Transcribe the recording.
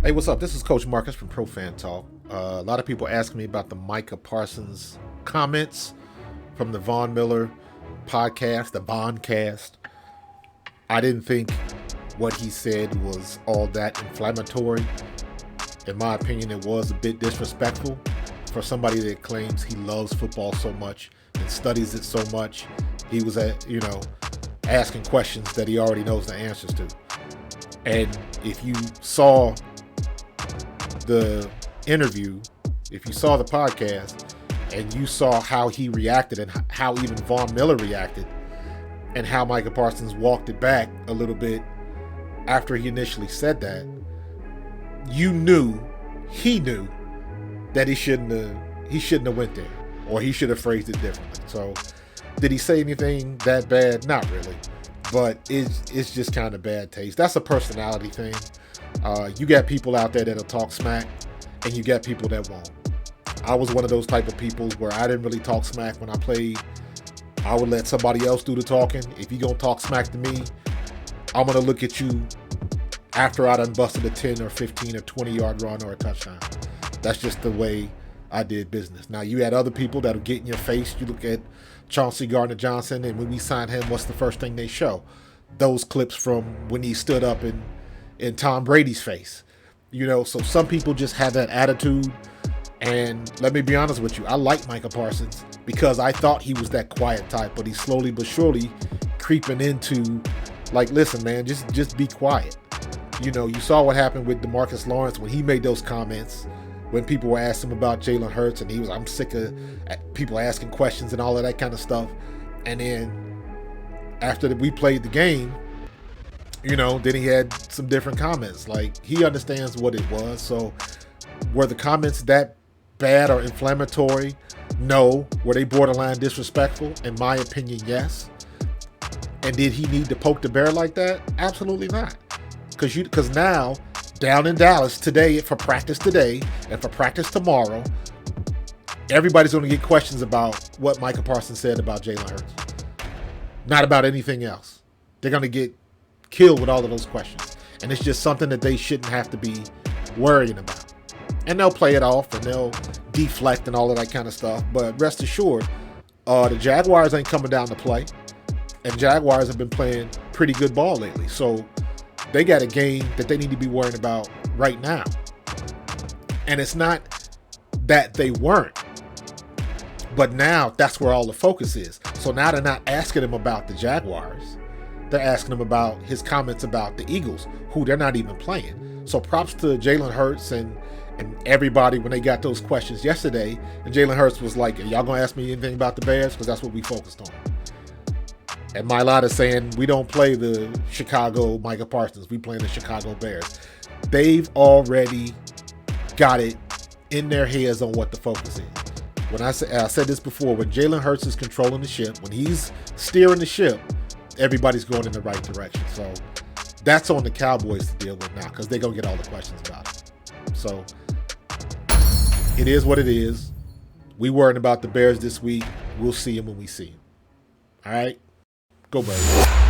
Hey, what's up? This is Coach Marcus from Pro Fan Talk. A lot of people asking me about the Micah Parsons comments from the Von Miller podcast, the Bondcast. I didn't think what he said was all that inflammatory. In my opinion, it was a bit disrespectful for somebody that claims he loves football so much and studies it so much. He was asking questions that he already knows the answers to. And if you saw the interview, if you saw the podcast and you saw how he reacted and how even Von Miller reacted and how Micah Parsons walked it back a little bit after he initially said that, he knew that he shouldn't have went there, or he should have phrased it differently. So did he say anything that bad? Not really, but it's just kind of bad taste. That's a personality thing. You got people out there that'll talk smack, and you got people that won't. I was one of those type of people where I didn't really talk smack when I played. I would let somebody else do the talking. If you gonna talk smack to me, I'm gonna look at you after I done busted a 10 or 15 or 20-yard run or a touchdown. That's just the way I did business. Now, you had other people that'll get in your face. You look at Chauncey Gardner-Johnson, and when we signed him, what's the first thing they show? Those clips from when he stood up in Tom Brady's face. So some people just have that attitude. And let me be honest with you, I like Micah Parsons because I thought he was that quiet type, but he's slowly but surely creeping into, like, listen, man, just be quiet. You saw what happened with DeMarcus Lawrence when he made those comments, when people were asking him about Jalen Hurts, and I'm sick of people asking questions and all of that kind of stuff. And then after we played the game, then he had some different comments. Like, he understands what it was. So were the comments that bad or inflammatory? No. Were they borderline disrespectful? In my opinion, yes. And did he need to poke the bear like that? Absolutely not. Because now, down in Dallas today, for practice today and for practice tomorrow, everybody's going to get questions about what Micah Parsons said about Jalen Hurts. Not about anything else. They're going to get killed with all of those questions. And it's just something that they shouldn't have to be worrying about. And they'll play it off and they'll deflect and all of that kind of stuff. But rest assured, the Jaguars ain't coming down to play. And Jaguars have been playing pretty good ball lately. So they got a game that they need to be worrying about right now. And it's not that they weren't. But now that's where all the focus is. So now they're not asking him about the Jaguars. They're asking him about his comments about the Eagles, who they're not even playing. So props to Jalen Hurts and everybody when they got those questions yesterday. And Jalen Hurts was like, are y'all going to ask me anything about the Bears? Because that's what we focused on. And Mylott is saying, we don't play the Chicago Micah Parsons. We play the Chicago Bears. They've already got it in their heads on what the focus is. When I said this before, when Jalen Hurts is controlling the ship, when he's steering the ship, everybody's going in the right direction. So that's on the Cowboys to deal with now because they're going to get all the questions about it. So it is what it is. We worrying about the Bears this week. We'll see them when we see them. All right? Go Bears.